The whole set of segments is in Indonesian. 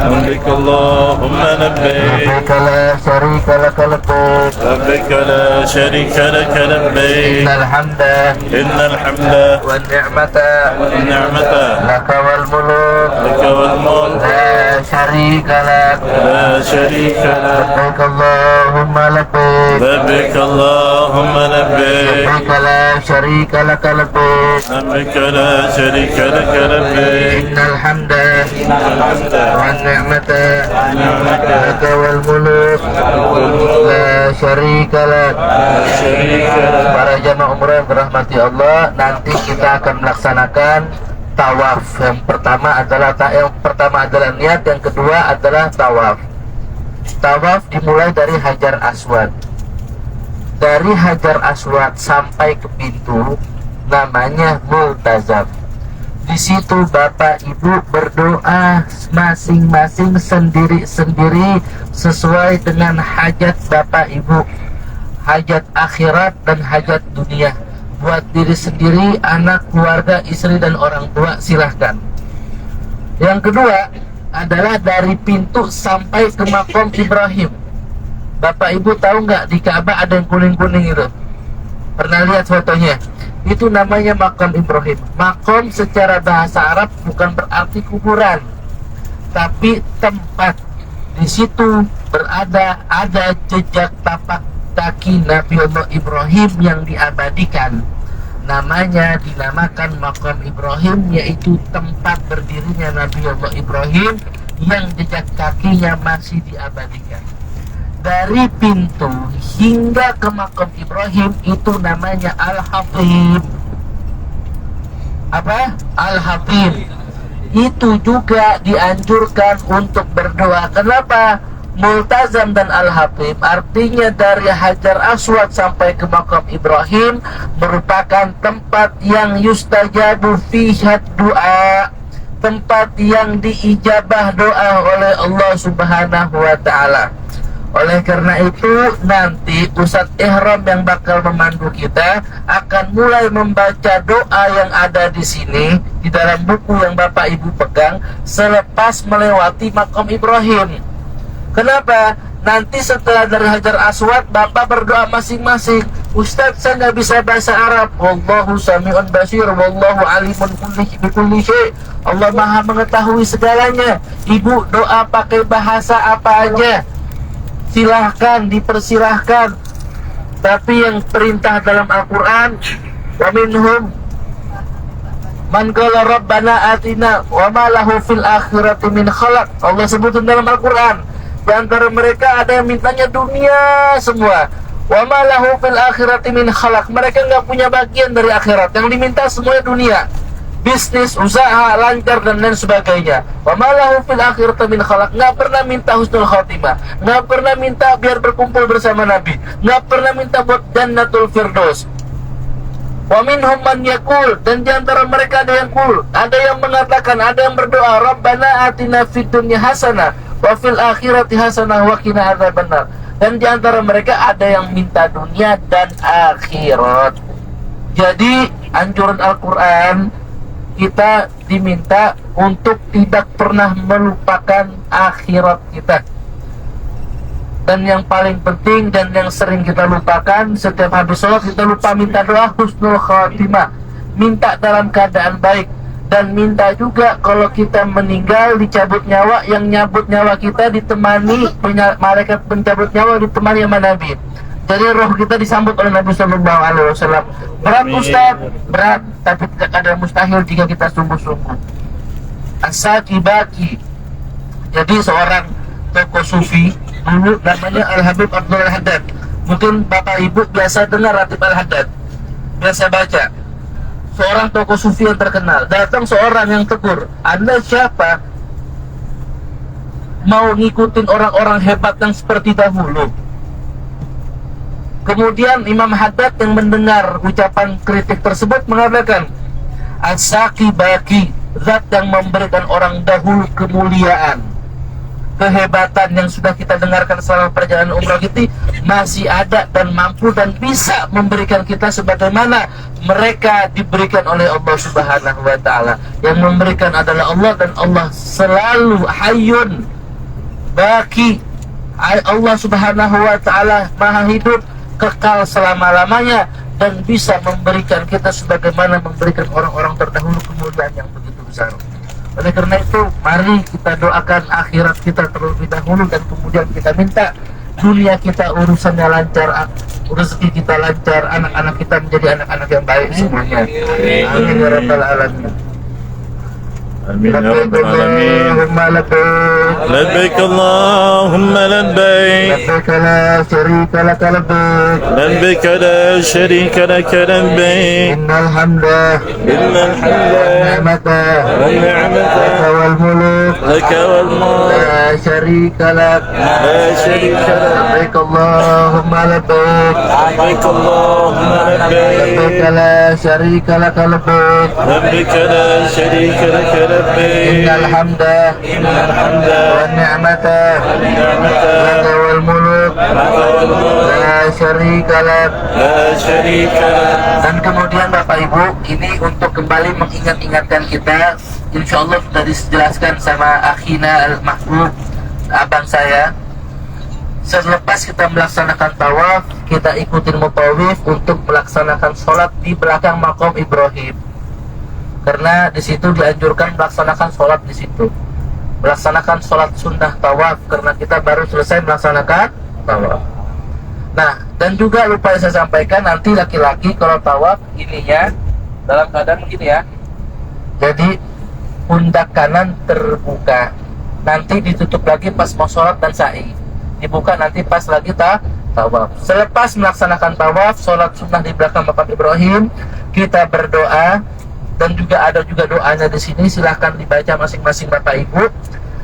لبيك اللهم لبيك لبيك لا شريك لك لبيك لبيك لا شريك لك لبيك إن الحمد والنعمة لك والملك لك والملك لا شريك لك لا شريك لك لبيك اللهم لبيك لبيك اللهم لبيك لبيك لا شريك لك لبيك لبيك لا شريك لك لبيك إن الحمد الحمد والنعمة والنعمة لك والملك لا شريك لك. شريك لك. Para jamaah umrah yang dirahmati Allah, nanti kita akan melaksanakan tawaf. Yang pertama adalah niat, yang kedua adalah tawaf. Tawaf dimulai dari Hajar Aswad. Dari Hajar Aswad sampai ke pintu namanya multazam. Di situ Bapak Ibu berdoa masing-masing sendiri-sendiri sesuai dengan hajat Bapak Ibu, hajat akhirat dan hajat dunia. Buat diri sendiri, anak, keluarga, istri dan orang tua silahkan. Yang kedua adalah dari pintu sampai ke Maqam Ibrahim. Bapak Ibu tahu nggak di Ka'bah ada yang kuning-kuning itu? Pernah lihat fotonya? Itu namanya Maqam Ibrahim. Maqam secara bahasa Arab bukan berarti kuburan, tapi tempat. Di situ ada jejak tapak kaki Nabiullah Ibrahim yang diabadikan. Dinamakan Maqam Ibrahim, yaitu tempat berdirinya Nabiullah Ibrahim yang jejak kakinya masih diabadikan. Dari pintu hingga ke Maqam Ibrahim itu namanya Al-Hatib. Apa? Al-Hatib. Itu juga dianjurkan untuk berdoa. Kenapa? Multazam dan Al-Hatib artinya dari Hajar Aswad sampai ke Maqam Ibrahim merupakan tempat yang yustajabu fihat doa, tempat yang diijabah doa oleh Allah Subhanahu wa ta'ala. Oleh karena itu nanti Ustadz Ihram yang bakal memandu kita akan mulai membaca doa yang ada di sini di dalam buku yang Bapak Ibu pegang selepas melewati Maqam Ibrahim. Kenapa? Nanti setelah dari Hajar Aswad Bapak berdoa masing-masing. Ustadz, saya nggak bisa bahasa Arab. Wallahu sami'un basir, wallahu alimun bikulli syai'. Allah maha mengetahui segalanya. Ibu doa pakai bahasa apa aja silahkan, dipersilahkan. Tapi yang perintah dalam Al-Quran, wa minhum man qala rabbana atina wa ma lahu fil akhirati min khalaq. Allah sebutin dalam Al-Quran, di antara mereka ada yang mintanya dunia semua. Wa ma lahu fil akhirati min khalaq. Mereka nggak punya bagian dari akhirat, yang diminta semuanya dunia, bisnis, usaha, lancar dan lain sebagainya. Wa ma lahu fil akhirati min khalaq. Nggak pernah minta husnul khatimah, nggak pernah minta biar berkumpul bersama Nabi, nggak pernah minta buat jannatul firdaus. Wa minhum man yaqul, dan di antara mereka ada yang ada yang mengatakan, ada yang berdoa, Rabbana atina fid dunya hasanah wa fil akhirati hasanah wa qina adzabannar. Dan di antara mereka ada yang minta dunia dan akhirat. Jadi anjuran Al-Quran, kita diminta untuk tidak pernah melupakan akhirat kita. Dan yang paling penting dan yang sering kita lupakan, setiap habis sholat kita lupa minta doa husnul khatimah, minta dalam keadaan baik. Dan minta juga kalau kita meninggal dicabut nyawa, yang nyabut nyawa kita ditemani malaikat pencabut nyawa, ditemani sama Nabi. Jadi roh kita disambut oleh Nabi Sallallahu Alaihi Wasallam. Berat Ustaz, berat, tapi tidak ada mustahil jika kita sungguh-sungguh. As-Sakibaki, jadi seorang tokoh sufi dulu namanya Al-Habib Abdul Haddad. Mungkin Bapak Ibu biasa dengar Ratib Al-Haddad, biasa baca. Seorang tokoh sufi yang terkenal. Datang seorang yang tegur, Anda siapa? Mau ngikutin orang-orang hebat yang seperti dahulu? Kemudian Imam Haddad yang mendengar ucapan kritik tersebut mengatakan, As-Sakibaki, zat yang memberikan orang dahulu kemuliaan. kehebatan yang sudah kita dengarkan selama perjalanan umrah kita masih ada dan mampu dan bisa memberikan kita sebagaimana mereka diberikan oleh Allah Subhanahu wa taala. Yang memberikan adalah Allah, dan Allah selalu hayyun baki. Allah Subhanahu wa taala Maha hidup, kekal selama-lamanya, dan bisa memberikan kita sebagaimana memberikan orang-orang terdahulu kemuliaan yang begitu besar. Oleh karena itu, mari kita doakan akhirat kita terlebih dahulu, dan kemudian kita minta dunia kita urusannya lancar, rezeki kita lancar, anak-anak kita menjadi anak-anak yang baik semuanya. Amin ya rabbal alamin. آمين يا رب العالمين. اللهم لبيك لبيك اللهم لبيك لبيك لا شريك لك لبيك لبيك لا شريك لك لبيك إن الحمد إن الحمد والنعمة والنعمة لك والملك لك والملك لا شريك لك لا شريك لك لبيك اللهم لبيك لبيك اللهم لبيك لبيك لا شريك لك لبيك لبيك لا شريك لك إن لبيك الحمد إن الحمد والنعمة والنعمة لك والملك لك والملك لا شريك لك. لا شريك لك. Dan kemudian Bapak Ibu, ini untuk kembali mengingat-ingatkan kita, insya Allah sudah dijelaskan sama Akhina Al-Mahbub, abang saya. Selepas kita melaksanakan tawaf, kita ikutin mutawif untuk melaksanakan sholat di belakang makom Ibrahim. Karena di situ dianjurkan melaksanakan sholat di situ, melaksanakan sholat sunnah tawaf, karena kita baru selesai melaksanakan tawaf. Nah, dan juga lupa saya sampaikan, nanti laki-laki kalau tawaf ininya dalam keadaan begini ya. Jadi pundak kanan terbuka, nanti ditutup lagi pas mau sholat dan sa'i, dibuka nanti pas lagi tawaf. Selepas melaksanakan tawaf, sholat sunnah di belakang makam Ibrahim, kita berdoa, dan juga ada juga doanya di sini, silahkan dibaca masing-masing Bapak Ibu.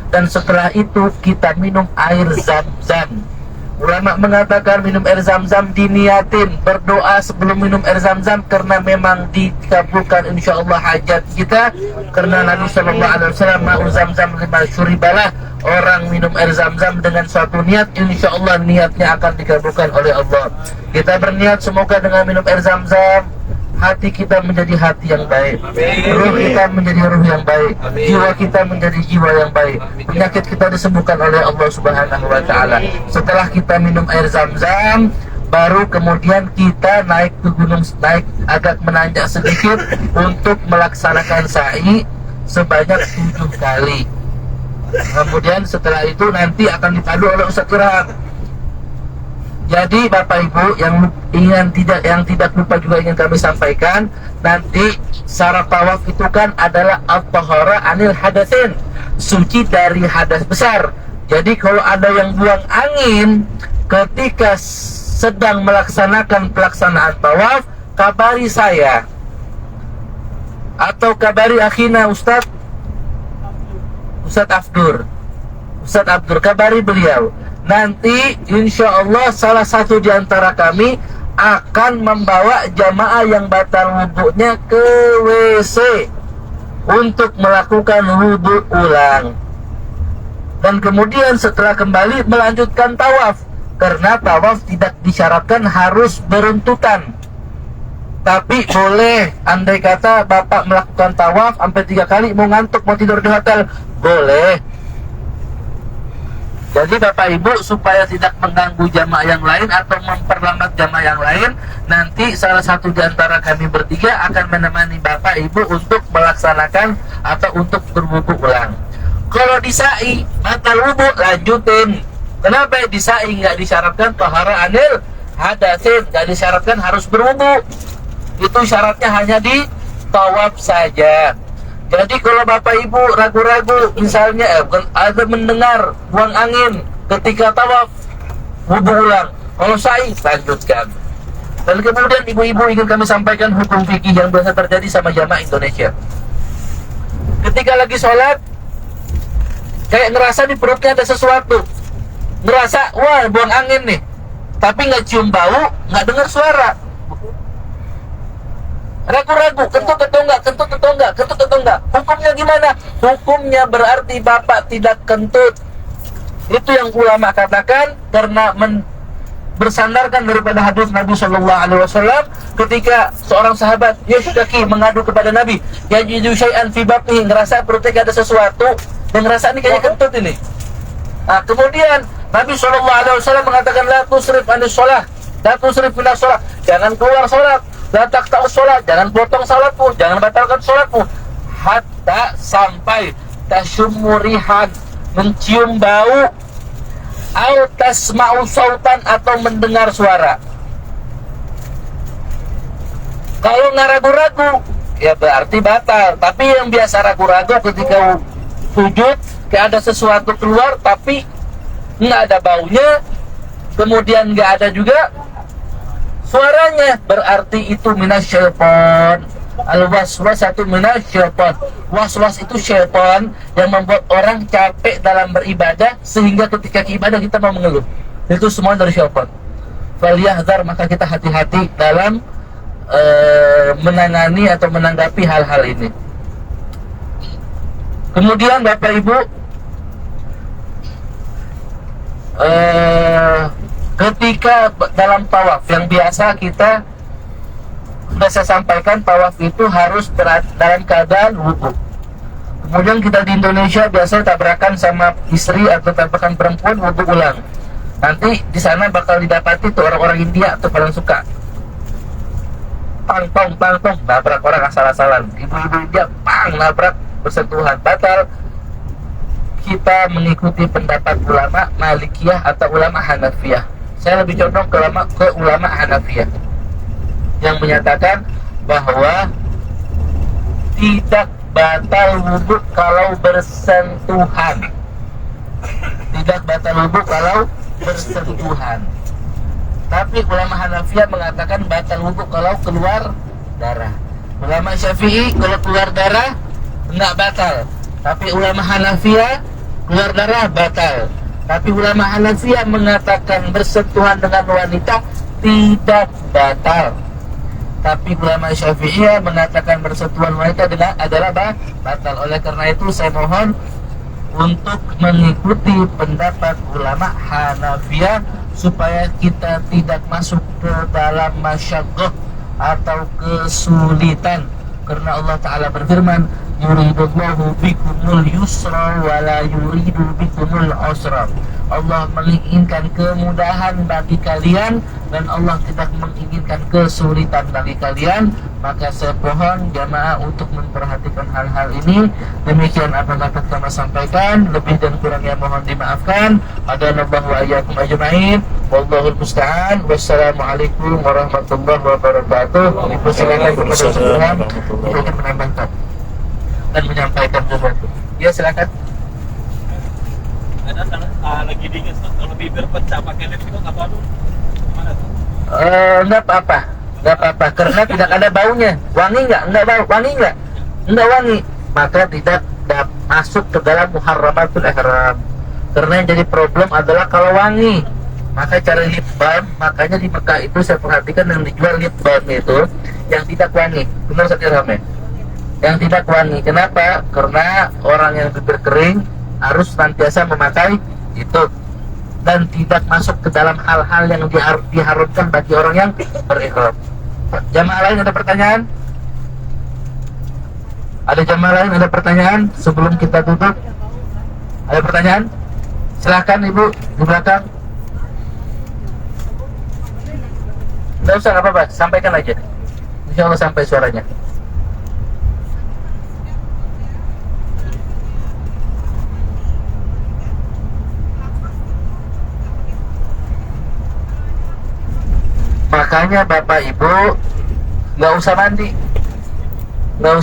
Dan setelah itu kita minum air zam-zam. Ulama mengatakan minum air zam-zam diniatin, berdoa sebelum minum air zam-zam, karena memang dikabulkan insya Allah hajat kita. Karena Nabi SAW ma'u zam-zam lima syuribalah, orang minum air zam-zam dengan suatu niat, insya Allah niatnya akan dikabulkan oleh Allah. Kita berniat semoga dengan minum air zam-zam hati kita menjadi hati yang baik, ruh kita menjadi ruh yang baik, jiwa kita menjadi jiwa yang baik, penyakit kita disembuhkan oleh Allah Subhanahu wa taala. Setelah kita minum air zam-zam, baru kemudian kita naik ke gunung, naik agak menanjak sedikit untuk melaksanakan sa'i sebanyak 7 kali. Kemudian setelah itu nanti akan dipadu oleh Ustaz Irham. Jadi Bapak Ibu yang tidak lupa juga ingin kami sampaikan, nanti syarat tawaf itu kan adalah at-tahara anil hadatsin, suci dari hadas besar. Jadi kalau ada yang buang angin ketika sedang melaksanakan pelaksanaan tawaf, kabari saya atau kabari akhina Ustadz Abdur, kabari beliau. Nanti insya Allah salah satu di antara kami akan membawa jamaah yang batal wudhunya ke WC untuk melakukan wudhu ulang. Dan kemudian setelah kembali melanjutkan tawaf, karena tawaf tidak disyaratkan harus beruntutan. Tapi boleh, andai kata Bapak melakukan tawaf sampai 3 kali, mau ngantuk, mau tidur di hotel, boleh. Jadi Bapak Ibu, supaya tidak mengganggu jamaah yang lain atau memperlambat jamaah yang lain, nanti salah satu di antara kami bertiga akan menemani Bapak Ibu untuk melaksanakan atau untuk berwudu ulang. Kalau di sa'i batal wudu, lanjutin. Kenapa di sa'i nggak disyaratkan tahara anil hadatsin, nggak disyaratkan harus berwudu? Itu syaratnya hanya di tawaf saja. Jadi kalau Bapak Ibu ragu-ragu, misalnya ada mendengar buang angin ketika tawaf, wudu ulang. Kalau sa'i, lanjutkan. Dan kemudian ibu-ibu ingin kami sampaikan hukum fikih yang biasa terjadi sama jamaah Indonesia. Ketika lagi sholat, kayak ngerasa di perutnya ada sesuatu, ngerasa wah buang angin nih, tapi nggak cium bau, nggak dengar suara. Ragu-ragu, kentut atau enggak. Hukumnya gimana? Hukumnya berarti Bapak tidak kentut, Itu yang ulama katakan karena bersandarkan daripada hadis Nabi Shallallahu Alaihi Wasallam ketika seorang sahabat Yashtaki mengadu kepada Nabi, yajidu syai'an fi batnihi, ngerasa perutnya ada sesuatu dan ngerasa ini kayaknya kentut ini. Nah, kemudian Nabi Shallallahu Alaihi Wasallam mengatakan la tusrif anis sholah, la tusrif minas sholah, jangan keluar sholat, la taqta'us sholat, jangan potong sholatmu, jangan batalkan sholatmu, hatta sampai tasyummu rihan, mencium bau, au tasma'u sautan, atau mendengar suara. Kalau nggak ragu-ragu, ya berarti batal. Tapi yang biasa ragu-ragu ketika sujud, kayak ada sesuatu keluar tapi nggak ada baunya, kemudian nggak ada juga suaranya, berarti itu minasyaiton. Al-waswasatu minasyaiton. Was-was itu syaitan yang membuat orang capek dalam beribadah sehingga ketika ibadah kita mau mengeluh. Itu semua dari syaitan. Falyahdhar, maka kita hati-hati dalam menangani atau menanggapi hal-hal ini. Kemudian Bapak Ibu, ketika dalam tawaf yang biasa kita sudah saya sampaikan, tawaf itu harus dalam keadaan wudu. Kemudian kita di Indonesia biasanya tabrakan sama istri atau tabrakan perempuan, wudu ulang. Nanti di sana bakal didapati tuh orang-orang India tuh paling suka pang nabrak orang asal-asalan. Ibu-ibu India nabrak, bersentuhan, batal. Kita mengikuti pendapat ulama Malikiyah atau ulama Hanafiyah. Saya lebih condong ke ulama Hanafiyah yang menyatakan bahwa tidak batal wudhu kalau bersentuhan. Tidak batal wudhu kalau bersentuhan. Tapi ulama Hanafiyah mengatakan batal wudhu kalau keluar darah. Ulama Syafi'i kalau keluar darah enggak batal. Tapi ulama Hanafiyah keluar darah batal. Tapi ulama Hanafiyah mengatakan bersentuhan dengan wanita tidak batal. Tapi ulama Syafi'iyah mengatakan bersentuhan wanita adalah batal. Oleh karena itu saya mohon untuk mengikuti pendapat ulama Hanafiyah supaya kita tidak masuk ke dalam masyaqqah atau kesulitan. Karena Allah Ta'ala berfirman, yuridullahu bikumul yusra wa la yuridu bikumul usra. Allah menginginkan kemudahan bagi kalian dan Allah tidak menginginkan kesulitan bagi kalian. Maka saya mohon jamaah untuk memperhatikan hal-hal ini. Demikian apa yang dapat kami sampaikan, lebih dan kurangnya mohon dimaafkan. Hadanallahu wa iyyakum ajma'in. Wallahul musta'an. Wassalamualaikum warahmatullahi wabarakatuh. Silakan kepada Ustaz untuk menambahkan dan menyampaikan sesuatu. Ya silakan. Lagi dingin, kalau bibir pecah pakai lip itu nggak apa-apa. Gimana tuh? Nggak apa-apa, karena tidak ada baunya. Wangi nggak? Nggak bau. Wangi nggak? Nggak wangi. Maka tidak masuk ke dalam muharramatul ihram. Karena yang jadi problem adalah kalau wangi. Maka cari lip balm. Makanya di Mekah itu saya perhatikan yang dijual lip balm itu yang tidak wangi. Benar Ustaz Irham? Yang tidak wangi. Kenapa? Karena orang yang bibir kering harus senantiasa memakai itu dan tidak masuk ke dalam hal-hal yang diharuskan bagi orang yang berihram. Jamaah lain ada pertanyaan? Ada jamaah lain ada pertanyaan sebelum kita tutup? Ada pertanyaan? Silahkan Ibu di belakang. Tidak usah, nggak apa-apa, sampaikan aja. Insya Allah sampai suaranya. Makanya Bapak Ibu nggak usah mandi, nggak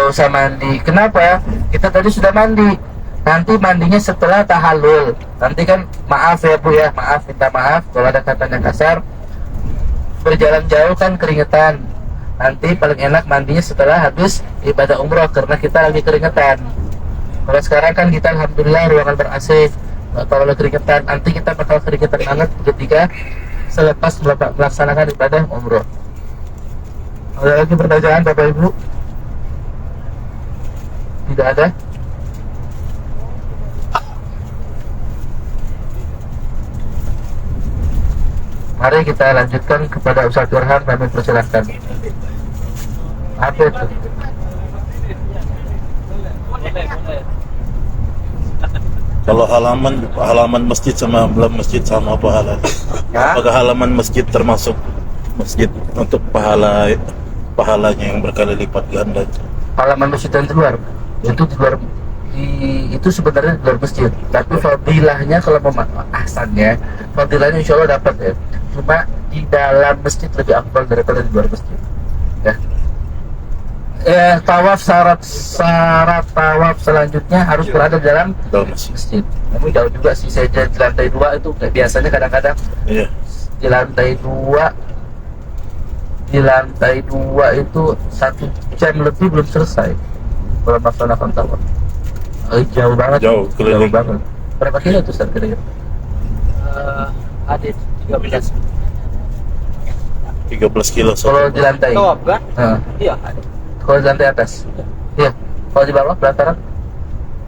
usah mandi. Kenapa? Kita tadi sudah mandi. Nanti mandinya setelah tahallul. Nanti kan maaf ya Bu ya, minta maaf kalau ada katanya kasar. Berjalan jauh kan keringetan. Nanti paling enak mandinya setelah habis ibadah umroh karena kita lagi keringetan. Kalau sekarang kan kita alhamdulillah ruangan ber-AC, nggak terlalu keringetan. Nanti kita bakal keringetan banget ketika selepas melaksanakan ibadah umroh. Ada lagi pertanyaan Bapak Ibu? Tidak ada? Mari kita lanjutkan kepada Ustaz Irham, kami persilahkan. Apa itu? Kalau halaman masjid sama belum masjid sama pahala. Ya? Apakah halaman masjid termasuk masjid untuk pahalanya yang berkali lipat ganda? Halaman masjid yang di luar itu di luar itu sebenarnya di luar masjid, tapi fadilahnya kalau ahsannya fadilahnya insya Allah dapat ya. Cuma di dalam masjid lebih afdal daripada di luar masjid ya. Tawaf syarat tawaf selanjutnya harus berada di dalam masjid. Namun jauh juga sih, saya di lantai 2 itu biasanya kadang-kadang Iya. di lantai 2 itu 1 jam lebih belum selesai kalau melaksanakan tawaf. Jauh banget. Jauh, keliling. Banget. Berapa kilo tuh Ustaz kira-kira? Ada 13. 13 kilo. Kalau di lantai. Tawaf kan? Iya, ada. Kalau di lantai atas. Iya. Kalau di bawah berapa?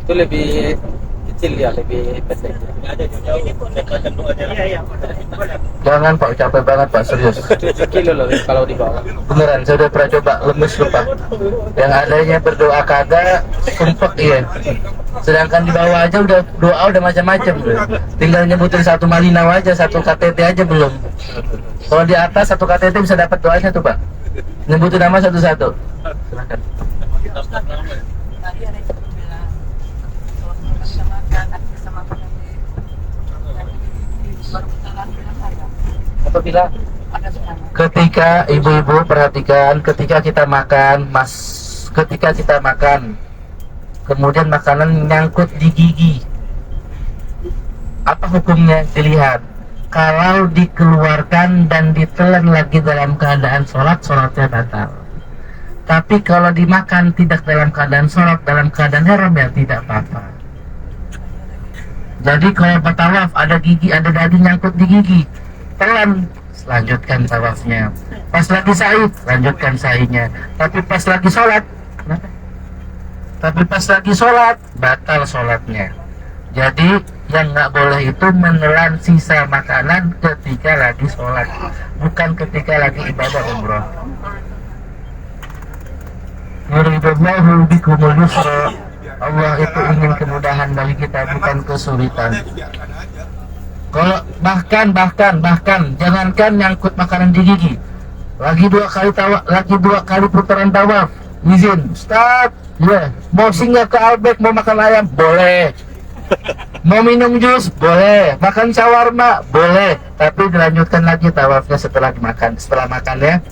Itu lebih kecil ya, lebih pendek. Ada jauh. Iya. Jangan Pak, capek banget Pak, serius. 7 kilo loh kalau di bawah. Beneran, saya udah pernah coba, lemes lupa. Yang adanya berdoa kagak, sumpek iya. Sedangkan di bawah aja udah doa udah macam-macam. Tinggal nyebutin satu Malinaw aja, satu KTT aja belum. Kalau di atas satu KTT bisa dapat doanya tuh Pak. Nyebutin nama satu-satu. Silakan. Apabila ketika ibu-ibu perhatikan, ketika kita makan, kemudian makanan nyangkut di gigi, apa hukumnya? Dilihat. Kalau dikeluarkan dan ditelan lagi dalam keadaan sholat, sholatnya batal. Tapi kalau dimakan tidak dalam keadaan sholat, dalam keadaan haram, ya tidak apa-apa. Jadi kalau bertawaf ada gigi, ada daging nyangkut di gigi, telan, lanjutkan tawafnya. Pas lagi sa'i, lanjutkan sa'inya. Tapi pas lagi sholat, kenapa? Tapi pas lagi sholat, batal sholatnya. Jadi yang nggak boleh itu menelan sisa makanan ketika lagi sholat, bukan ketika lagi ibadah umroh. Yuridullahu bikumul yusra. Allah itu ingin kemudahan bagi kita, bukan kesulitan. Kalau bahkan jangankan nyangkut makanan di gigi, lagi 2 kali putaran tawaf, izin Ustaz, ya mau singgah ke Albek, mau makan ayam boleh, mau minum jus boleh, makan shawarma boleh, tapi dilanjutkan lagi tawafnya setelah makan ya.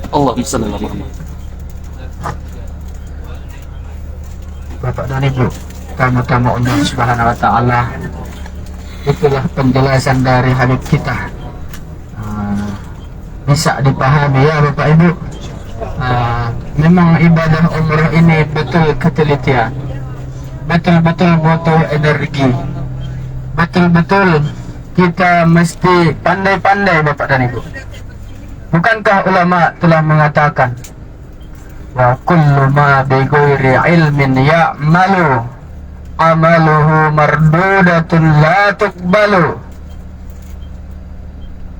Allahumma shalli ala Muhammad. Bapak dan Ibu, tamu-tamu Allah Subhanahu wa taala, itulah penjelasan dari Habib kita. Bisa dipahami ya Bapak Ibu. Memang ibadah umrah ini betul ketelitian, betul-betul butuh energi, betul-betul kita mesti pandai-pandai Bapak dan Ibu. Bukankah ulama telah mengatakan, wa kullu ma bi ghairi ilmin ya'malu amaluhu mardudatun la tuqbalu.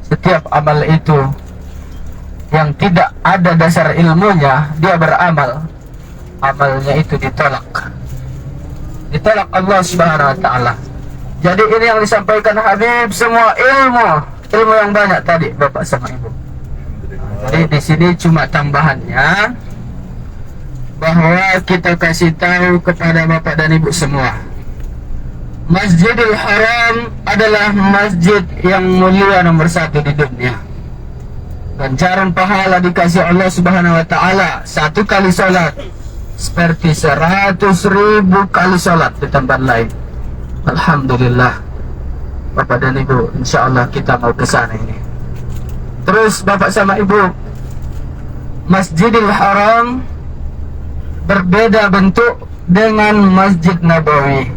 Setiap amal itu yang tidak ada dasar ilmunya, dia beramal, amalnya itu ditolak Allah Subhanahu wa taala. Jadi ini yang disampaikan Habib, semua ilmu yang banyak tadi Bapak sama Ibu. Jadi di sini cuma tambahannya bahwa kita kasih tahu kepada Bapak dan Ibu semua, Masjidil Haram adalah masjid yang mulia nomor 1 di dunia. Ganjaran pahala dikasih Allah Subhanahu wa taala 1 kali salat seperti 100.000 kali salat di tempat lain. Alhamdulillah Bapak dan Ibu, insyaallah kita mau ke sana ini. Terus Bapak sama Ibu, Masjidil Haram berbeda bentuk, dengan Masjid Nabawi.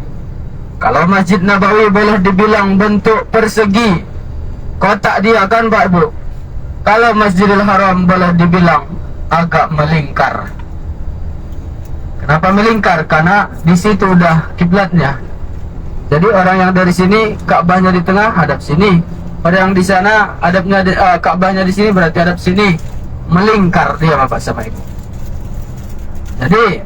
Kalau Masjid Nabawi boleh dibilang bentuk persegi, kotak dia kan Pak Ibu. Kalau Masjidil Haram boleh dibilang agak melingkar. Kenapa melingkar? Karena di situ udah kiblatnya. Jadi orang yang dari sini, Ka'bahnya di tengah, hadap sini. Pada yang di sana, Ka'bahnya di sini berarti hadap sini. Melingkar dia Bapak sama Ibu. Jadi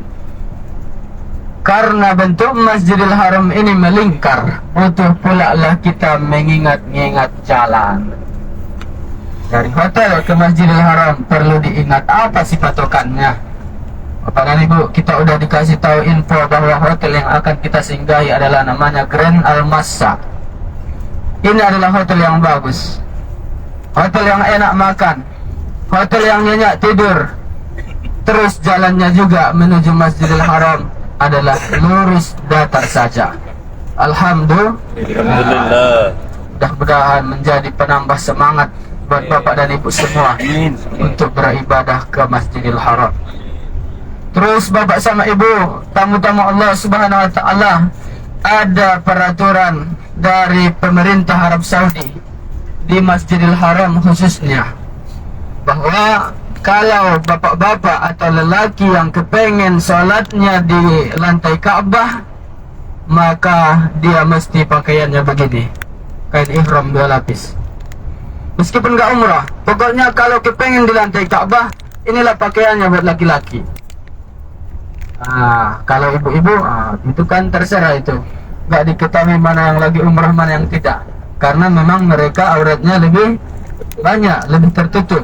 karena bentuk Masjidil Haram ini melingkar, butuh pula lah kita mengingat-ingat jalan. Dari hotel ke Masjidil Haram perlu diingat apa sih patokannya. Bapak dan Ibu, kita udah dikasih tahu info bahwa hotel yang akan kita singgahi adalah namanya Grand Al-Massa. Ini adalah hotel yang bagus, hotel yang enak makan, hotel yang nyenyak tidur. Terus jalannya juga menuju Masjidil Haram adalah lurus datar saja. Alhamdulillah. Mudah-mudahan menjadi penambah semangat buat Bapak dan Ibu semua untuk beribadah ke Masjidil Haram. Terus Bapak sama Ibu, tamu-tamu Allah Subhanahu wa taala, ada peraturan dari pemerintah Arab Saudi di Masjidil Haram khususnya, bahwa kalau bapak-bapak atau lelaki yang kepengen sholatnya di lantai Ka'bah, maka dia mesti pakaiannya begini, kain ihram 2 lapis. Meskipun gak umrah, pokoknya kalau kepengen di lantai Ka'bah, inilah pakaiannya buat laki-laki. Kalau ibu-ibu, itu kan terserah itu. Gak diketahui mana yang lagi umrah, mana yang tidak. Karena memang mereka auratnya lebih banyak, lebih tertutup.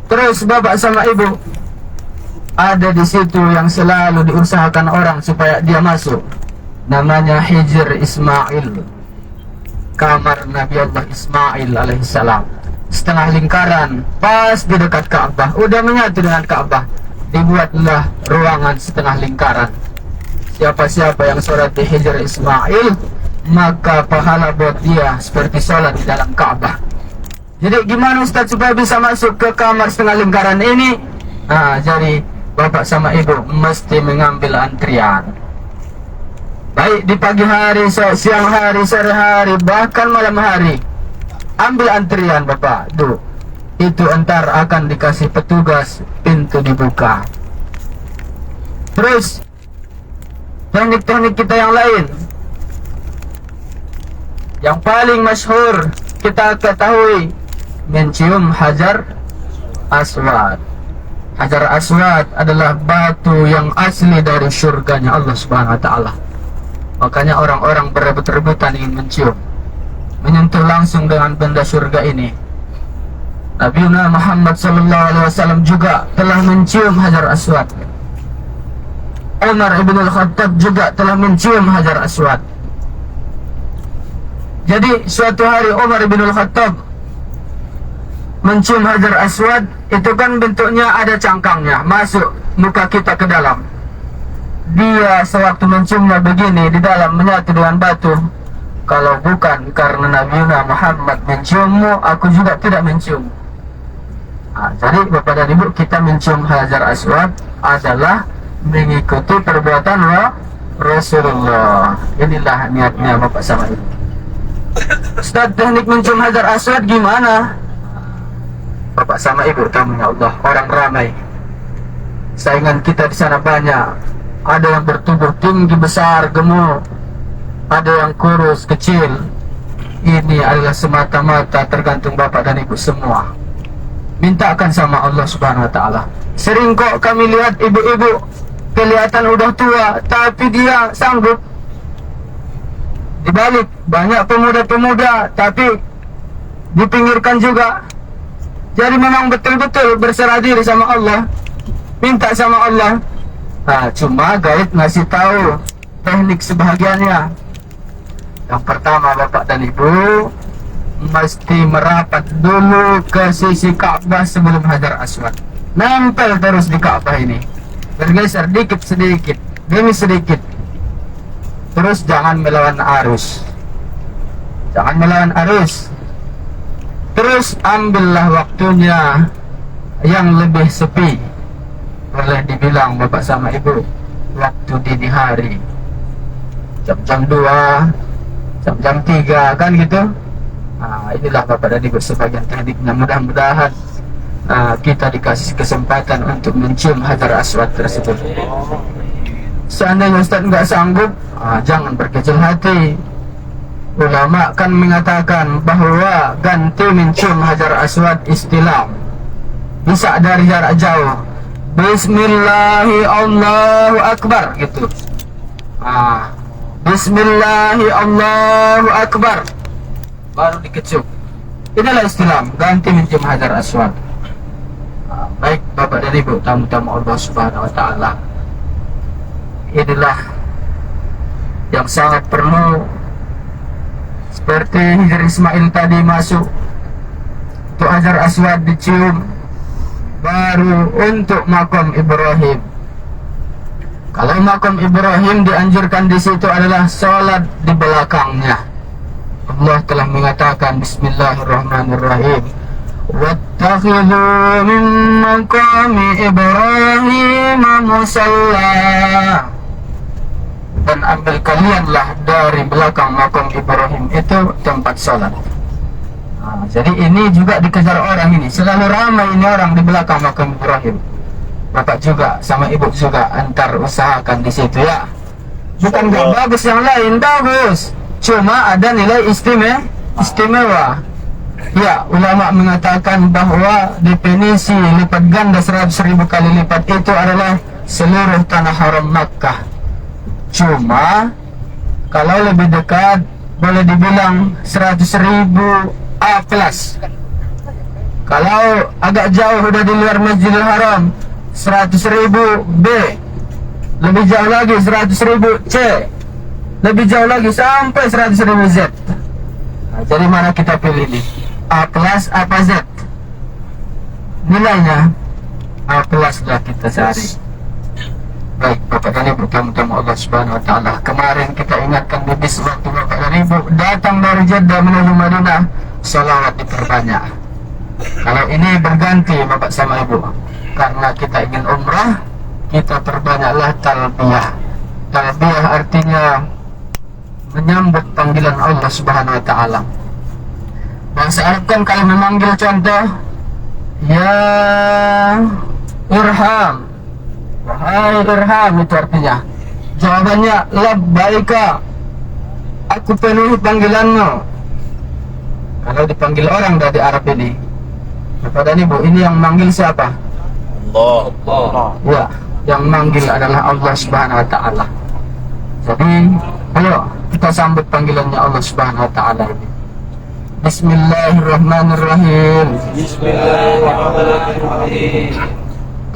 Terus Bapak sama Ibu, ada di situ yang selalu diusahakan orang supaya dia masuk. Namanya Hijr Ismail, kamar Nabi Allah Ismail alaihissalam. Setengah lingkaran, pas di dekat Ka'bah, udah menyatu dengan Ka'bah, dibuatlah ruangan setengah lingkaran. Siapa-siapa yang sholat di Hijr Ismail, maka pahala buat dia seperti sholat di dalam Ka'bah. Jadi gimana Ustaz supaya bisa masuk ke kamar setengah lingkaran ini? Jadi Bapak sama Ibu mesti mengambil antrian. Baik di pagi hari, siang hari, sore hari, bahkan malam hari. Ambil antrian Bapak, itu entar akan dikasih petugas, pintu dibuka. Terus teknik-teknik kita yang lain, yang paling masyhur kita ketahui, mencium Hajar Aswad. Hajar Aswad adalah batu yang asli dari surganya Allah Subhanahu wa taala. Makanya orang-orang berebut-rebutan ingin mencium, menyentuh langsung dengan benda surga ini. Nabi Muhammad SAW juga telah mencium Hajar Aswad. Umar ibn al-Khattab juga telah mencium Hajar Aswad. Jadi suatu hari Umar ibn al-Khattab mencium Hajar Aswad, itu kan bentuknya ada cangkangnya, masuk muka kita ke dalam. Dia sewaktu menciumnya begini, di dalam menyatu dengan batu. Kalau bukan karena Nabi Muhammad menciummu, aku juga tidak mencium. Jadi Bapak dan Ibu, kita mencium Hajar Aswad adalah mengikuti perbuatan Rasulullah. Inilah niatnya Bapak sama Ibu. Ustaz, teknik mencium Hajar Aswad gimana? Bapak sama Ibu, tamunya Allah, orang ramai. Saingan kita di sana banyak. Ada yang bertubuh tinggi, besar, gemuk. Ada yang kurus, kecil. Ini adalah semata-mata tergantung Bapak dan Ibu semua. Mintakan sama Allah Subhanahu wa taala. Sering kok kami lihat ibu-ibu kelihatan udah tua, tapi dia sanggup. Di balik banyak pemuda-pemuda, tapi dipinggirkan juga. Jadi memang betul-betul berserah diri sama Allah, minta sama Allah. Cuma gaib ngasih tahu teknik sebahagiannya. Yang pertama Bapak dan Ibu, mesti merapat dulu ke sisi Ka'bah sebelum Hajar Aswad. Nempel terus di Ka'bah ini, bergeser dikit sedikit demi sedikit. Terus jangan melawan arus, jangan melawan arus. Terus ambillah waktunya yang lebih sepi. Boleh dibilang Bapak sama Ibu, waktu dini hari, jam-jam 2, jam-jam 3 kan gitu. Inilah Bapak dan Ibu sebagian tekniknya. Mudah-mudahan kita dikasih kesempatan untuk mencium Hajar Aswad tersebut. Seandainya Ustaz nggak sanggup, jangan berkecil hati. Ulama kan mengatakan bahwa ganti mencium Hajar Aswad istilam, bisa dari jarak jauh. Bismillahi Allahu Akbar gitu. Bismillahi Allahu Akbar, baru dikecup. Inilah istilam ganti mencium Hajar Aswad. Baik Bapak dan Ibu, tamu-tamu Allah Subhanahu wa Ta'ala, inilah yang sangat perlu. Seperti Hijr Ismail tadi masuk untuk Hajar Aswad dicium, baru untuk makam Ibrahim. Kalau makam Ibrahim dianjurkan di situ adalah sholat di belakangnya. Allah telah mengatakan Bismillahirrahmanirrahim, wattakhidhu min maqami Ibrahim musalla, dan ambil kalianlah dari belakang makam Ibrahim itu tempat sholat. Jadi ini juga dikejar orang ini, selalu ramai ini orang di belakang makam Ibrahim. Bapak juga sama Ibu juga antar usahakan di situ ya. Bukan gak bagus, yang lain bagus, cuma ada nilai istimewa. Ya, ulama mengatakan bahwa definisi lipat ganda 100.000 kali lipat itu adalah seluruh tanah haram Makkah. Cuma kalau lebih dekat boleh dibilang 100.000 A+. Kalau agak jauh udah di luar Masjidil Haram 100.000 B, lebih jauh lagi 100.000 C, lebih jauh lagi sampai 100.000 Z. Jadi mana kita pilih nih, A+ apa Z? Nilainya A+ lah kita cari. Baik Bapak dan Ibu, tamu-tamu Allah Subhanahu wa Ta'ala, kemarin kita ingatkan di bis waktu Bapak dan Ibu datang dari Jeddah menuju Madinah, salawat diperbanyak. Kalau ini berganti Bapak sama Ibu, karena kita ingin umrah, kita perbanyaklah talbiyah. Talbiyah artinya menyambut panggilan Allah Subhanahu wa Ta'ala. Bahasa Arab kan kalau memanggil, contoh, ya Irham, wahai Irham, itu artinya. Jawabannya labbaika, aku penuhi panggilanmu. Kalau dipanggil orang dari Arab ini, Bapak dan Ibu, ini yang manggil siapa? Allah. Ya, yang manggil adalah Allah Subhanahu wa Ta'ala. Jadi ayo kita sambut panggilannya Allah Subhanahu wa Ta'ala ini. Bismillahirrahmanirrahim. Bismillahirrahmanirrahim.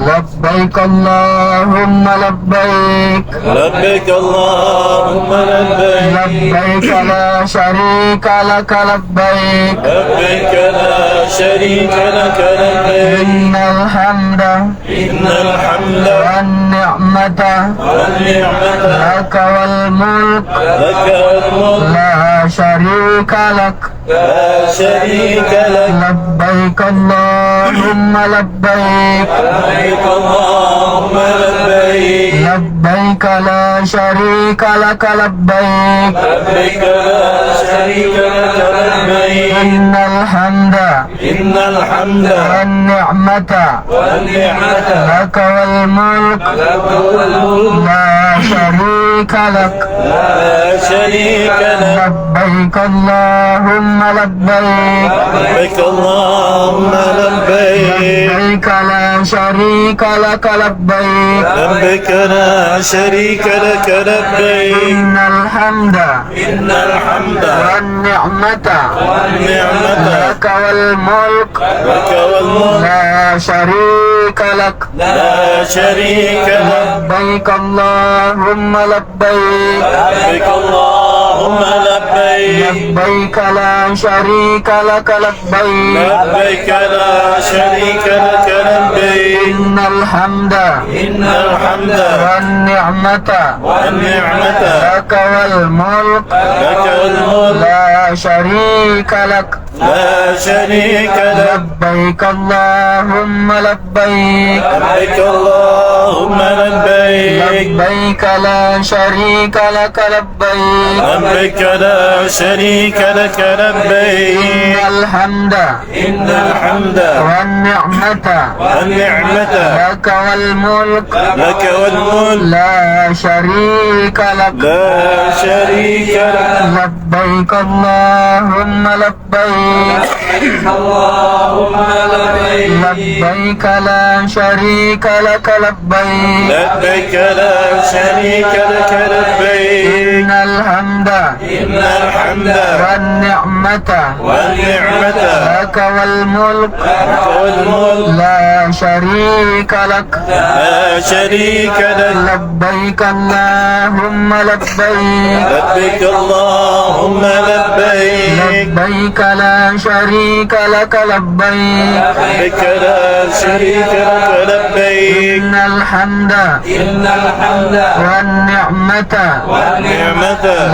Labbaik Allahumma labbaik. Labbaik Allahumma labbaik. Labbaik la syarika laka labbaik. Labbaik la syarika laka labbaik. Innal hamda wan ni'mata laka wal mulk la syarika lak. La syarika lak. Labbaik Allahumma labbaik. Labbaik Allahumma labbaik. Labbaik la syarika laka labbaik. Labbaik la syarika laka labbaik. Innal hamda wan ni'mata laka wal mulk la syarika lak. La syarika lak. Labbaik Allahumma labbaik. Labbaik Allahumma labbaik. Labbaik la syarika laka labbaik. Labbaik la syarika laka labbaik. Innal hamda wan ni'mata laka wal mulk laka wal mulk la syarika lak. la syarika lak. Labbaik Allahumma labbaik. Labbaik Allahumma labbaik. Labbaik la syarika laka labbaik. Labbaik la syarika laka labbaik. Innal hamda wan ni'mata laka wal mulk laka wal mulk la syarika lak. la syarika lak. Labbaik Allahumma labbaik. Labbaik Allahumma labbaik. لبيك لا شريك لك لبيك لبيك لا شريك لك لبيك إن الحمد والنعمة لك والملك لا شريك لك لبيك اللهم لبيك لبيك لا شريك لك لبيك لبيك لا شريك لك لبيك إن الحمد والنعمة لك والملك لا شريك لك لا شريك لك لبيك اللهم لبيك لبيك اللهم لبيك لبيك لا شريك لك لبيك لبيك لا شريك لك لبيك إن الحمد والنعمة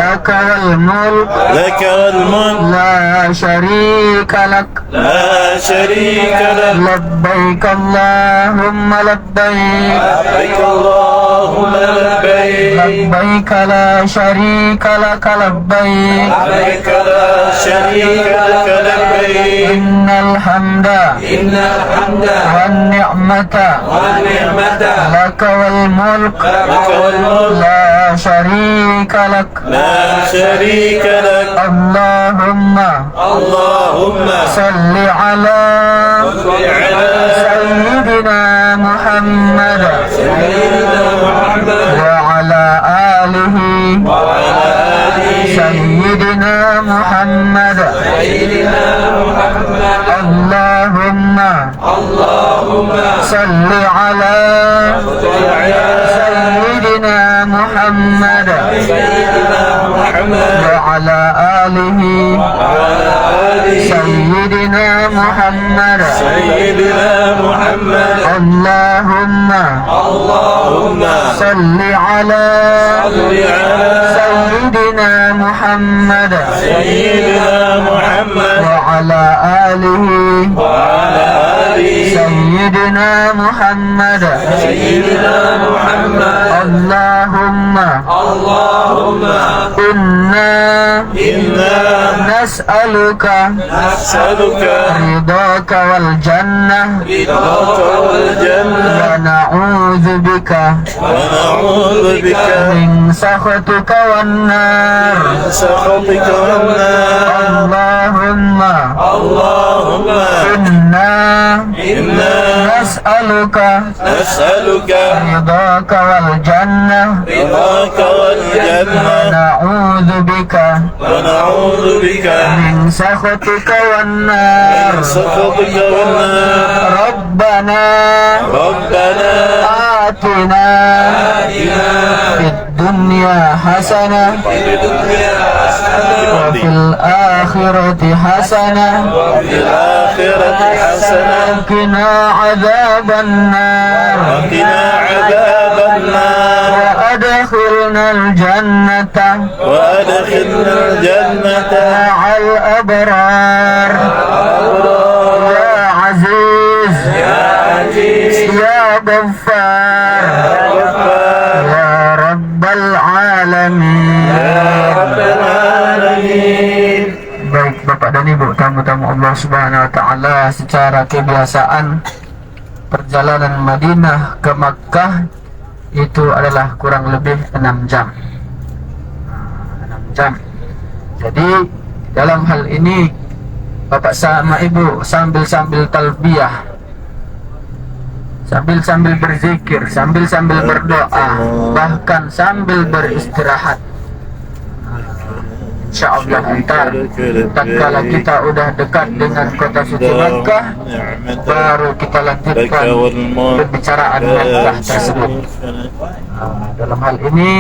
لك والملك لك والملك لا شريك لك لا شريك لك لبيك اللهم لبيك لبيك اللهم لبيك لبيك لا شريك لك لبيك لبيك لا شريك لك لبيك إن الحمد والنعمة لك والملك لك والملك لا شريك لك لا شريك لك اللهم صل على سيدنا محمد وعلى آله سيدنا محمد اللهم صل على سيدنا محمد وعلى آله سيدنا محمد اللهم صل على سيدنا محمد وعلى آله سيدنا محمد اللهم إنا نسألك رضاك والجنة ونعوذ بك من سخطك والنار اللهم إنا نسألك رضاك والجنة ونعوذ بك من سخطك والنار ربنا آتنا في الدنيا حسنة وفي الآخرة حسنة وقنا عذاب النار وأدخلنا الجنة مع الأبرار يا عزيز يا غفار يا رب العالمين Baik Bapak dan Ibu, tamu-tamu Allah Subhanahu wa taala, secara kebiasaan perjalanan Madinah ke Makkah itu adalah kurang lebih 6 jam. 6 jam. Jadi dalam hal ini Bapak sama Ibu sambil-sambil talbiyah, sambil-sambil berzikir, sambil-sambil berdoa, bahkan sambil beristirahat. InsyaAllah ntar tatkala kita udah dekat dengan kota suci Makkah, baru kita lanjutkan pembicaraan Makkah tersebut. Dalam hal ini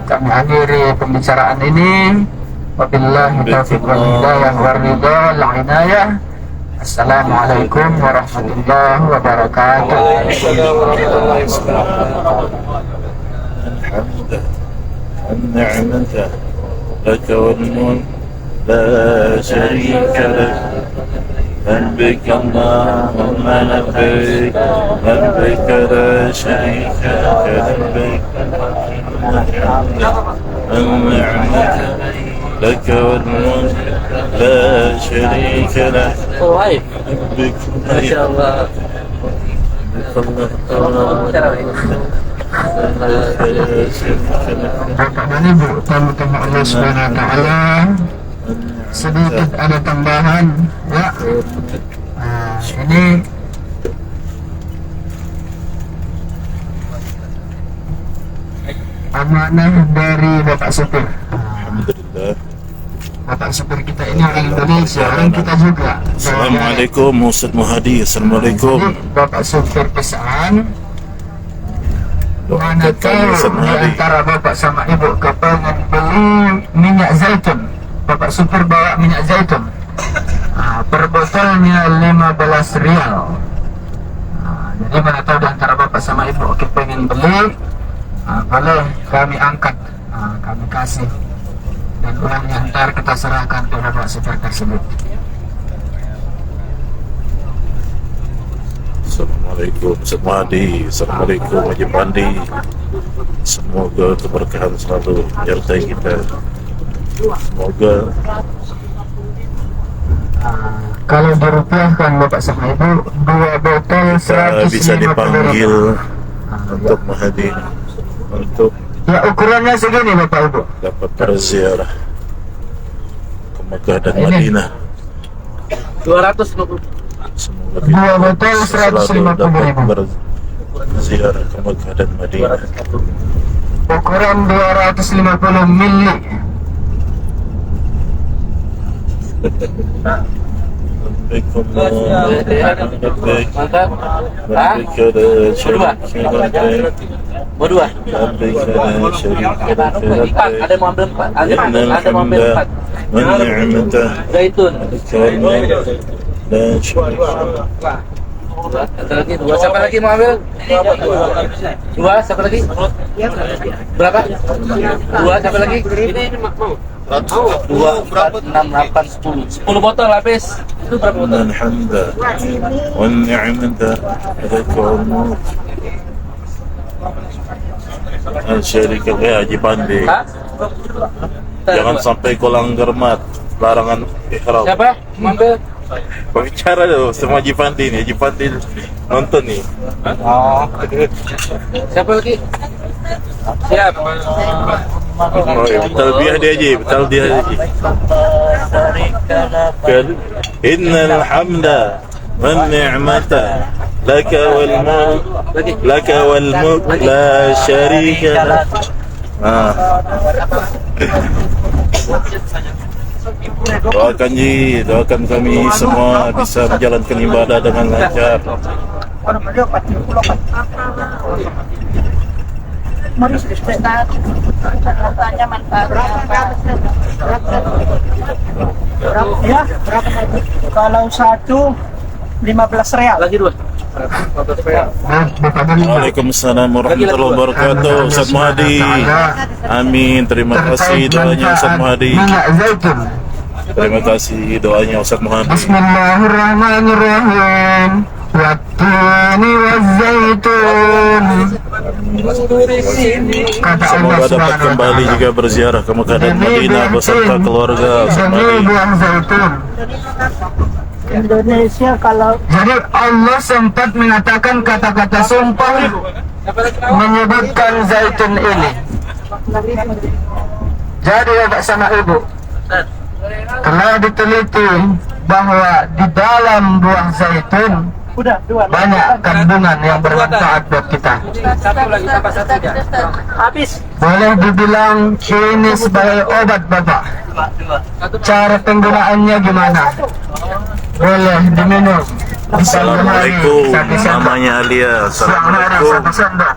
kami akhiri pembicaraan ini. Wabillahi taufiq wal hidayah war ridha wal inayah. Assalamualaikum warahmatullahi wabarakatuh. النعمة لك والملك لا شريك لك لبيك اللهم لبيك لبيك لا شريك لك لبيك النعمة لك والملك لا شريك لك Oh, hai. لبيك Masya Allah. Bapak dan Ibu, tamu-tamu Allah Subhanahu wa taala, sedikit ada tambahan ya. Nah, ini amanah dari Bapak Supir. Alhamdulillah. Bapak Supir kita ini orang Indonesia, orang kita juga. Assalamualaikum Ustaz Muhadi. Assalamualaikum. Jadi, Bapak Supir pesan, mana Doakan kami tahu Ustaz di Muhadi. antara Bapak sama Ibu kepengen beli minyak zaitun. Bapak Supir bawa minyak zaitun. Per botolnya 15 rial. Jadi mana tahu di antara Bapak sama Ibu kepengen beli, boleh kami angkat, kami kasih, dan uangnya ntar kita serahkan ke Bapak Supir tersebut. Assalamualaikum Ustaz Muhadi. Assalamualaikum Haji Pandi. Semoga keberkahan selalu menyertai kita. Semoga Kalau dirupiahkan Bapak sama Ibu, 2 botol kita 150 bisa dipanggil untuk Muhadi, untuk Ya ukurannya segini Bapak Ibu. dapat berziarah ke Mekah dan Ini. Madinah. 250. Semoga 2 botol selalu 150 ribu. dapat berziarah ke Mekah dan Madinah. Ukuran 250 mili. لبيك اللهم لبيك Mantap. Hah? لبيك لا شريك لك Mau 2? لبيك لا شريك لك 4. Ada yang mau ambil 4? إن Ada yang mau ambil الحمد 4? والنعمة Zaitun. لك والملك لا شريك لك. Satu lagi 2. Siapa lagi mau ambil? 2. Siapa lagi? Berapa? 2. Siapa lagi? 2, 4, 6, 8, 10. 10 botol habis. Itu berapa إن botol? الحمد والنعمة لك والملك لا شريك لك. Ya Haji Pandi, Hah? jangan sampai kau langgar larangan ihram. Siapa? Mau ambil? Berbicara dong sama Haji Pandi nih. Haji Pandi nonton nih. Oh. Siapa lagi? Siap. Oh, ya, talbiyah dia Haji, talbiyah Haji. Kan innal hamda wan ni'mata laka wal mulk la syarika lak. Doakan Ji, doakan kami semua bisa menjalankan ibadah dengan lancar. Ya, berapa tadi? Kalau 1 15 real. Lagi 2. Bapak dan Ibu, Waalaikumsalam warahmatullahi wabarakatuh. Ustaz Muhadi. Amin. Terima kasih doanya Ustaz Muhadi. minyak zaitun. Terima kasih doanya Ustaz Muhadi. Bismillahirrahmanirrahim. Wattini wazzaitun. Kata Allah Semoga dapat Subhanahu wa kembali ta'ala. juga berziarah ke Mekah dan Madinah beserta keluarga Ustaz Demi Muhadi. buah zaitun. Indonesia kalau Jadi Allah sempat mengatakan kata-kata sumpah menyebutkan zaitun ini. Jadi Bapak sama Ibu, telah diteliti bahwa di dalam buah zaitun udah 2 banyak kandungan yang bermanfaat buat kita. Satu lagi tambah 1 aja. habis. Boleh dibilang ini sebagai obat Bapak. Cara penggunaannya gimana? Boleh diminum. Assalamualaikum. Satu sendok. Namanya Alia. Siang hari Assalamualaikum. 1 sendok.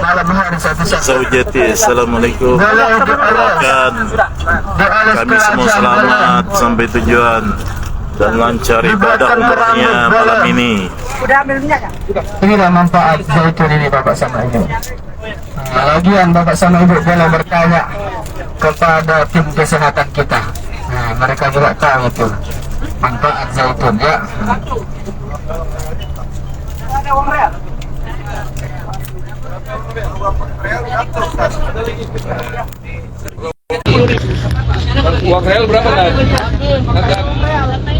Malam hari 1 sendok. Zaujati. Assalamualaikum. Boleh dioles. Doakan Dioles kami semua kerajaan, selamat sampai tujuan dan lancar ibadah umrahnya malam ini. Udah ambil minyak ya? Inilah manfaat zaitun ini Bapak sama Ibu. Lagian Bapak sama Ibu boleh bertanya kepada tim kesehatan kita. Mereka juga tahu itu. manfaat zaitun ya. Ada uang real. Uang real berapa kan?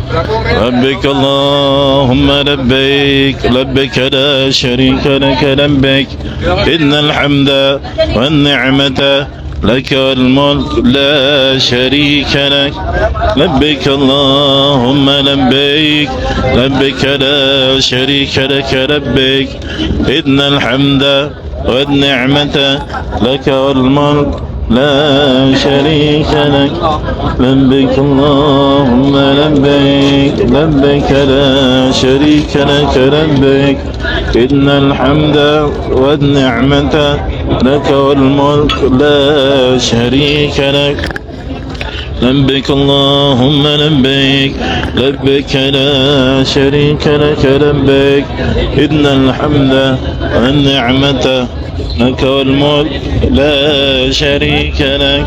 Berapa uang real? لبيك اللهم لبيك لبيك لا شريك لك لبيك إن الحمد والنعمة لك والملك لا شريك لك لبيك اللهم لبيك لبيك لا شريك لك لبيك إن الحمد والنعمة لك والملك لا شريك لك لبيك اللهم لبيك لبيك لا شريك لك لبيك إن الحمد والنعمة لك والملك لا شريك لك لبيك اللهم لبيك لبيك لا شريك لك لبيك إن الحمد والنعمة لك والملك لا شريك لك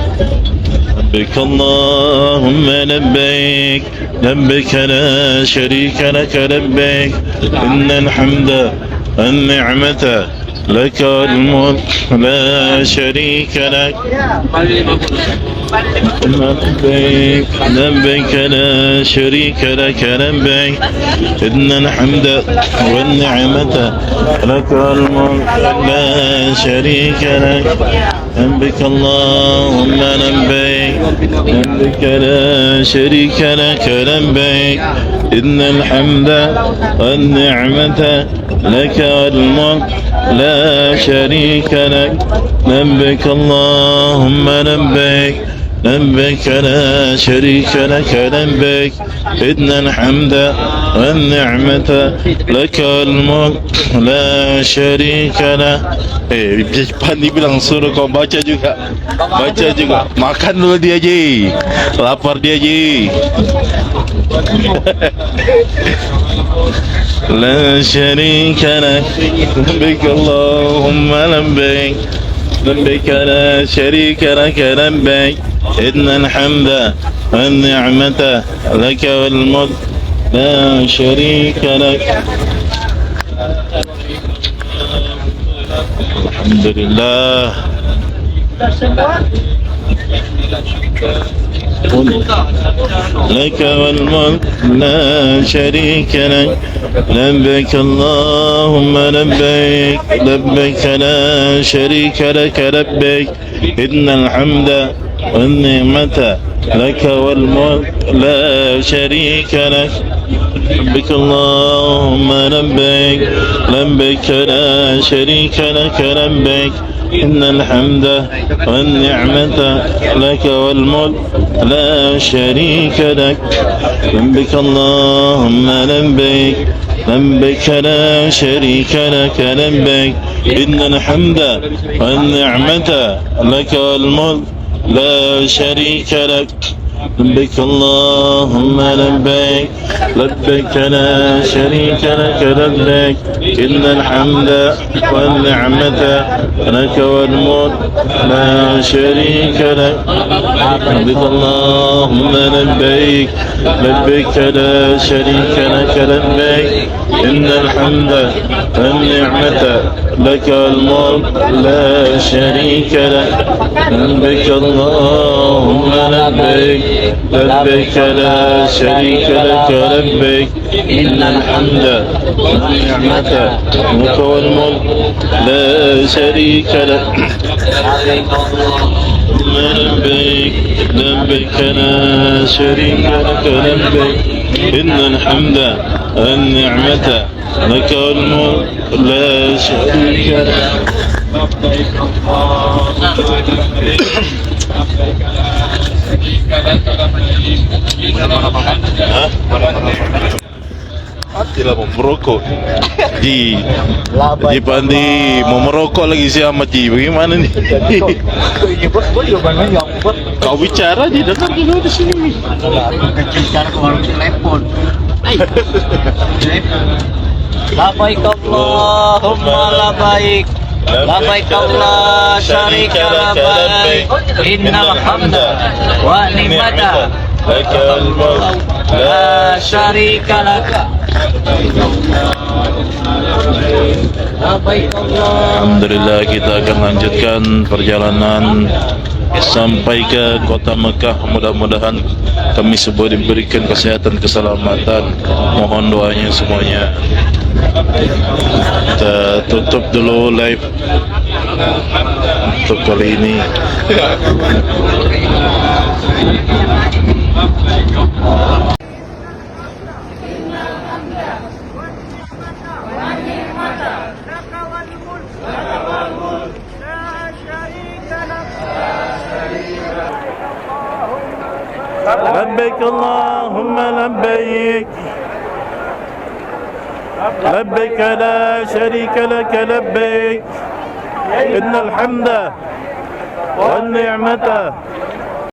لبيك اللهم لبيك لبيك لا شريك لك لبيك إن الحمد والنعمة لك والملك لا شريك لك لبيك لبيك لا شريك لك لبيك إن الحمد والنعمة لك والملك لا شريك لك لبيك اللهم لبيك لبيك لا شريك لك لبيك إن الحمد والنعمة لك والملك لا شريك لك لبيك اللهم لبيك لبيك لا شريك لك لبيك إن الحمد والنعمة لك والملك لا شريك له. Pan dibilang suruh kau baca juga. Baca juga. Makan dulu dia Ji. Lapar dia Ji. لا شريك لك لبيك اللهم لبيك لبيك لا شريك لك لبيك إن الحمد والنعمة لك والملك لا شريك لك. الحمد لله. لك والملك لا شريك لك لبيك اللهم لبيك لبيك لا شريك لك لبيك إن الحمد والنعمة لك والملك لا شريك لك لبيك اللهم لبيك لبيك لا شريك لك لبيك إن الحمد والنعمة لك والملك لا شريك لك لبيك اللهم لبيك لبيك لا شريك لك لبيك إن الحمد والنعمة لك والملك لا شريك لك لبيك اللهم لبيك لبيك لا شريك لك لبيك إن الحمد والنعمة لك والملك لا شريك لك لبيك اللهم لبيك لبيك لا شريك لك لبيك إن الحمد والنعمة لك والملك لا شريك لك لبيك اللهم لبيك لبيك لا شريك لك لبيك إن الحمد والنعمة لك والملك لا شريك لك لبيك لبيك لا شريك لك لبيك إن الحمد والنعمة لك والملك لا شريك لك. Tidak mau merokok Ji Pandi mau merokok lagi si Ahmad Ji. Bagaimana nih? Kau bicara Ji, dengar dulu di sini. Bicara ke warung telepon. Labaik Allahumma labaik labaik Allah syarika labaik innal hamda wa ni'mata لك الملك لا شريك لك Alhamdulillah, kita akan lanjutkan perjalanan sampai ke kota Mekah. Mudah-mudahan kami semua diberikan kesehatan, keselamatan. Mohon doanya semuanya. Kita tutup dulu live untuk kali ini. لبيك اللهم لبيك لبيك لا شريك لك لبيك إن الحمد والنعمة